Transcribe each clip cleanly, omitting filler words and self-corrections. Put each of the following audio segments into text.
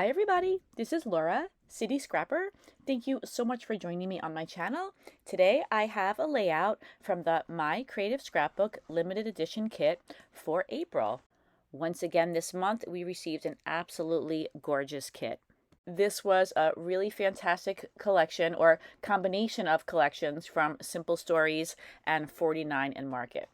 Hi everybody, this is Laura, City Scrapper. Thank you so much for joining me on my channel. Today I have a layout from the My Creative Scrapbook limited edition kit for April. Once again this month we received an absolutely gorgeous kit. This was a really fantastic collection or combination of collections from Simple Stories and 49 and Market.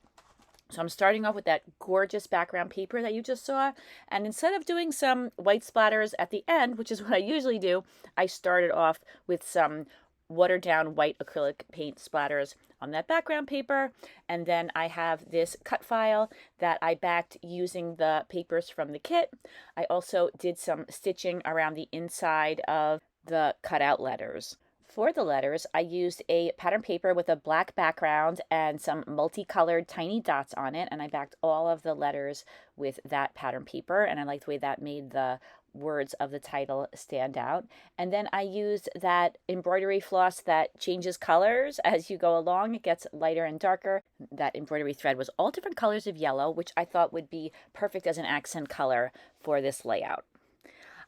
So I'm starting off with that gorgeous background paper that you just saw. And instead of doing some white splatters at the end, which is what I usually do, I started off with some watered down white acrylic paint splatters on that background paper. And then I have this cut file that I backed using the papers from the kit. I also did some stitching around the inside of the cutout letters. For the letters, I used a pattern paper with a black background and some multicolored tiny dots on it, and I backed all of the letters with that pattern paper, and I liked the way that made the words of the title stand out. And then I used that embroidery floss that changes colors as you go along. It gets lighter and darker. That embroidery thread was all different colors of yellow, which I thought would be perfect as an accent color for this layout.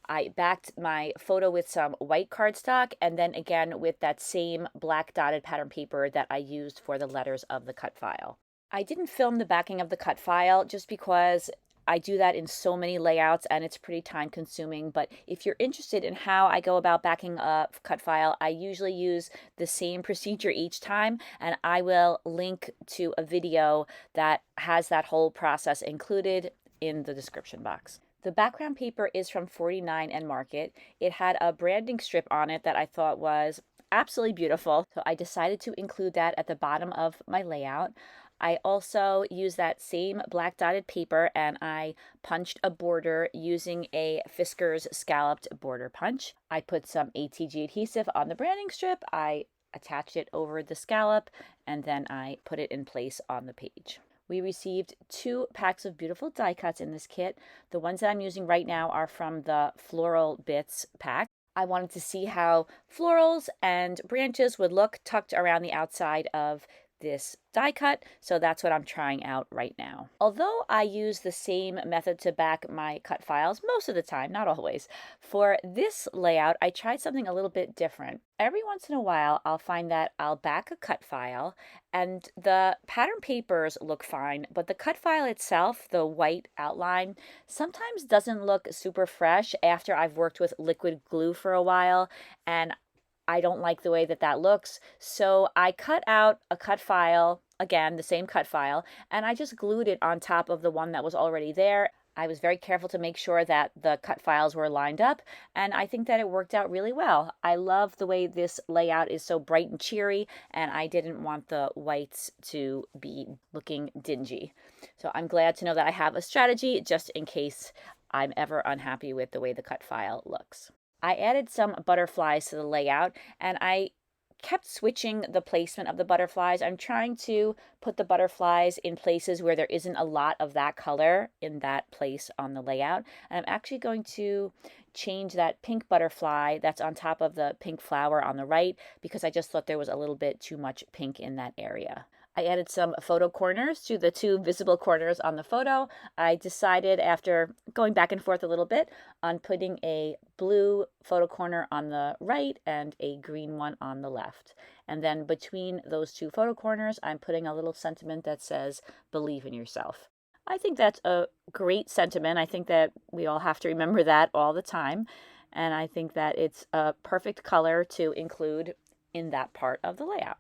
I backed my photo with some white cardstock and then again with that same black dotted pattern paper that I used for the letters of the cut file. I didn't film the backing of the cut file just because I do that in so many layouts and it's pretty time consuming, but if you're interested in how I go about backing a cut file, I usually use the same procedure each time, and I will link to a video that has that whole process included in the description box. The background paper is from 49 and Market. It had a branding strip on it that I thought was absolutely beautiful, so I decided to include that at the bottom of my layout. I also used that same black dotted paper and I punched a border using a Fiskars scalloped border punch. I put some ATG adhesive on the branding strip, I attached it over the scallop, and then I put it in place on the page. We received 2 packs of beautiful die cuts in this kit. The ones that I'm using right now are from the Floral Bits pack. I wanted to see how florals and branches would look tucked around the outside of this die cut, so that's what I'm trying out right now. Although I use the same method to back my cut files most of the time, not always, for this layout I tried something a little bit different. Every once in a while I'll find that I'll back a cut file and the pattern papers look fine, but the cut file itself, the white outline, sometimes doesn't look super fresh after I've worked with liquid glue for a while, and I don't like the way that that looks, so I cut out a cut file, again, the same cut file, and I just glued it on top of the one that was already there. I was very careful to make sure that the cut files were lined up, and I think that it worked out really well. I love the way this layout is so bright and cheery, and I didn't want the whites to be looking dingy. So I'm glad to know that I have a strategy just in case I'm ever unhappy with the way the cut file looks. I added some butterflies to the layout, and I kept switching the placement of the butterflies. I'm trying to put the butterflies in places where there isn't a lot of that color in that place on the layout. And I'm actually going to change that pink butterfly that's on top of the pink flower on the right because I just thought there was a little bit too much pink in that area. I added some photo corners to the 2 visible corners on the photo. I decided after going back and forth a little bit on putting a blue photo corner on the right and a green one on the left. And then between those 2 photo corners, I'm putting a little sentiment that says, "Believe in yourself." I think that's a great sentiment. I think that we all have to remember that all the time. And I think that it's a perfect color to include in that part of the layout.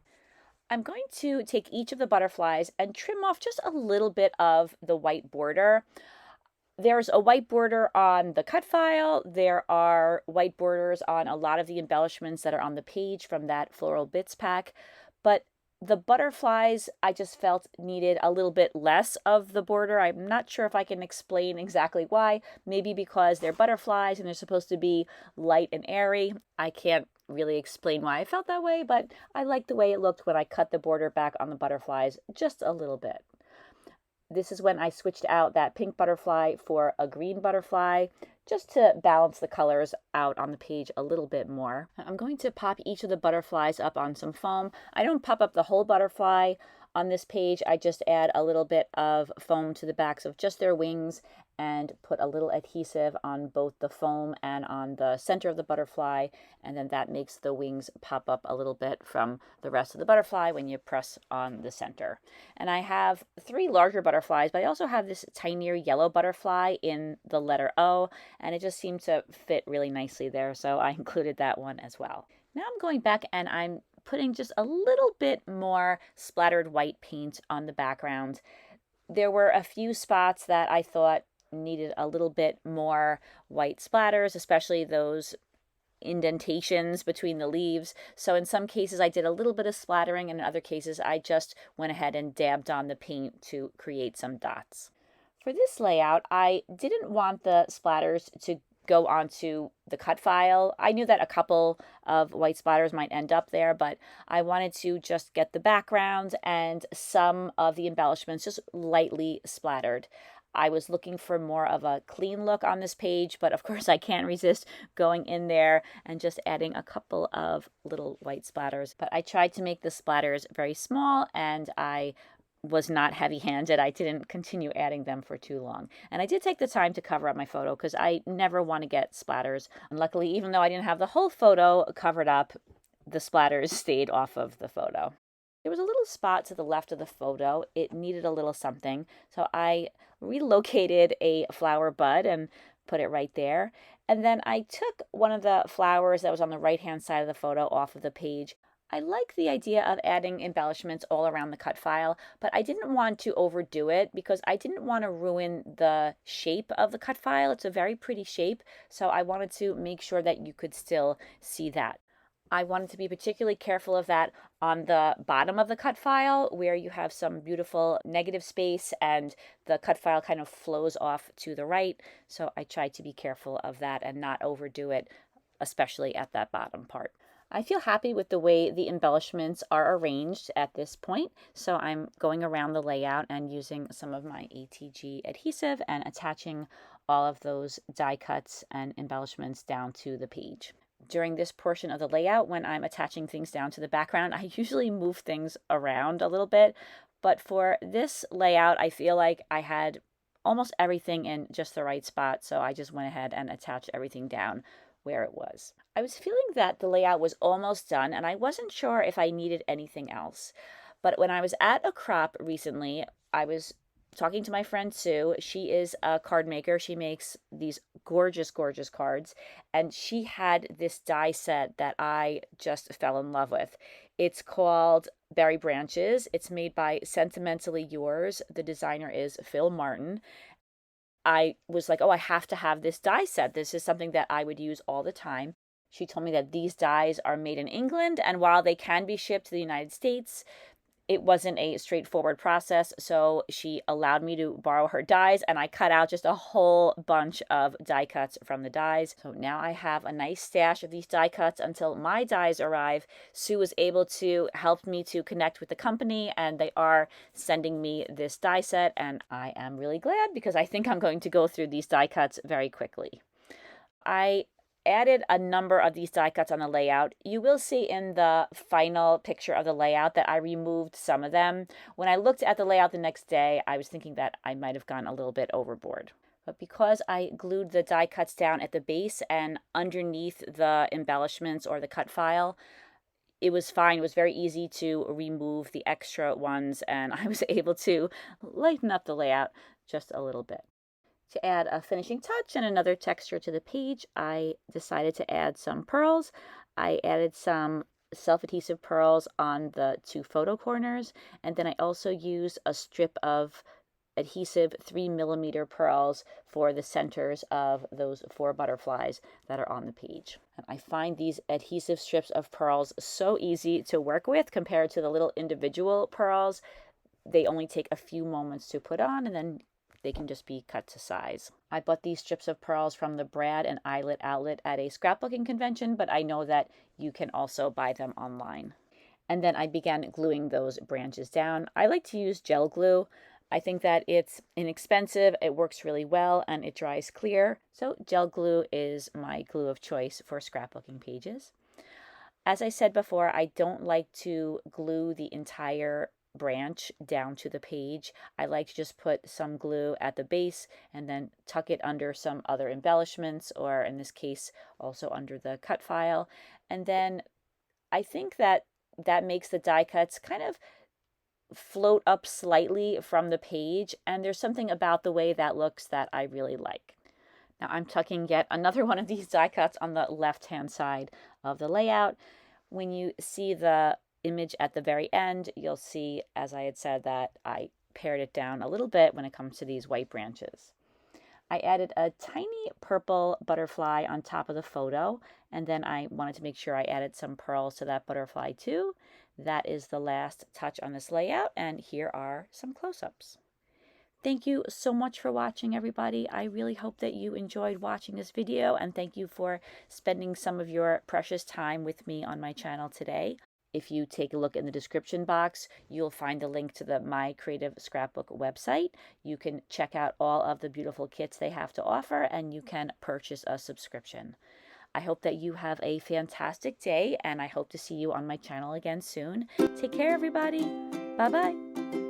I'm going to take each of the butterflies and trim off just a little bit of the white border. There's a white border on the cut file. There are white borders on a lot of the embellishments that are on the page from that Floral Bits pack. But the butterflies, I just felt needed a little bit less of the border. I'm not sure if I can explain exactly why. Maybe because they're butterflies and they're supposed to be light and airy. I can't really explain why I felt that way, but I liked the way it looked when I cut the border back on the butterflies just a little bit. This is when I switched out that pink butterfly for a green butterfly, just to balance the colors out on the page a little bit more. I'm going to pop each of the butterflies up on some foam. I don't pop up the whole butterfly on this page. I just add a little bit of foam to the backs of just their wings and put a little adhesive on both the foam and on the center of the butterfly, and then that makes the wings pop up a little bit from the rest of the butterfly when you press on the center. And I have 3 larger butterflies, but I also have this tinier yellow butterfly in the letter O, and it just seemed to fit really nicely there, so I included that one as well. Now I'm going back and I'm putting just a little bit more splattered white paint on the background. There were a few spots that I thought needed a little bit more white splatters, especially those indentations between the leaves. So in some cases I did a little bit of splattering, and in other cases I just went ahead and dabbed on the paint to create some dots. For this layout, I didn't want the splatters to go onto the cut file. I knew that a couple of white splatters might end up there, but I wanted to just get the background and some of the embellishments just lightly splattered. I was looking for more of a clean look on this page, but of course I can't resist going in there and just adding a couple of little white splatters. But I tried to make the splatters very small, and I was not heavy-handed. I didn't continue adding them for too long. And I did take the time to cover up my photo because I never want to get splatters. And luckily, even though I didn't have the whole photo covered up, the splatters stayed off of the photo. There was a little spot to the left of the photo. It needed a little something. So I relocated a flower bud and put it right there. And then I took one of the flowers that was on the right-hand side of the photo off of the page. I like the idea of adding embellishments all around the cut file, but I didn't want to overdo it because I didn't want to ruin the shape of the cut file. It's a very pretty shape, so I wanted to make sure that you could still see that. I wanted to be particularly careful of that on the bottom of the cut file where you have some beautiful negative space and the cut file kind of flows off to the right. So I tried to be careful of that and not overdo it, especially at that bottom part. I feel happy with the way the embellishments are arranged at this point, so I'm going around the layout and using some of my ATG adhesive and attaching all of those die cuts and embellishments down to the page. During this portion of the layout, when I'm attaching things down to the background, I usually move things around a little bit, but for this layout, I feel like I had almost everything in just the right spot, so I just went ahead and attached everything down where it was. I was feeling that the layout was almost done, and I wasn't sure if I needed anything else. But when I was at a crop recently, I was talking to my friend Sue. She is a card maker. She makes these gorgeous, gorgeous cards, and she had this die set that I just fell in love with. It's called Berry Branches. It's made by Sentimentally Yours. The designer is Phill Martin. I was like, oh, I have to have this die set. This is something that I would use all the time. She told me that these dies are made in England, and while they can be shipped to the United States, it wasn't a straightforward process, so she allowed me to borrow her dies, and I cut out just a whole bunch of die cuts from the dies. So now I have a nice stash of these die cuts until my dies arrive. Sue was able to help me to connect with the company, and they are sending me this die set, and I am really glad because I think I'm going to go through these die cuts very quickly. I added a number of these die cuts on the layout. You will see in the final picture of the layout that I removed some of them. When I looked at the layout the next day, I was thinking that I might have gone a little bit overboard. But because I glued the die cuts down at the base and underneath the embellishments or the cut file, it was fine. It was very easy to remove the extra ones, and I was able to lighten up the layout just a little bit. To add a finishing touch and another texture to the page, I decided to add some pearls. I added some self-adhesive pearls on the 2 photo corners, and then I also used a strip of adhesive 3mm pearls for the centers of those 4 butterflies that are on the page. And I find these adhesive strips of pearls so easy to work with compared to the little individual pearls. They only take a few moments to put on, and then they can just be cut to size. I bought these strips of pearls from the Brad and Eyelet outlet at a scrapbooking convention, but I know that you can also buy them online. And then I began gluing those branches down. I like to use gel glue. I think that it's inexpensive, it works really well, and it dries clear. So gel glue is my glue of choice for scrapbooking pages. As I said before, I don't like to glue the entire branch down to the page. I like to just put some glue at the base and then tuck it under some other embellishments, or in this case also under the cut file. And then I think that makes the die cuts kind of float up slightly from the page, and there's something about the way that looks that I really like. Now I'm tucking yet another one of these die cuts on the left hand side of the layout. When you see the image at the very end, you'll see, as I had said, that I pared it down a little bit when it comes to these white branches. I added a tiny purple butterfly on top of the photo, and then I wanted to make sure I added some pearls to that butterfly too. That is the last touch on this layout, and here are some close-ups. Thank you so much for watching, everybody. I really hope that you enjoyed watching this video, and thank you for spending some of your precious time with me on my channel today. If you take a look in the description box, you'll find the link to the My Creative Scrapbook website. You can check out all of the beautiful kits they have to offer, and you can purchase a subscription. I hope that you have a fantastic day, and I hope to see you on my channel again soon. Take care, everybody. Bye-bye.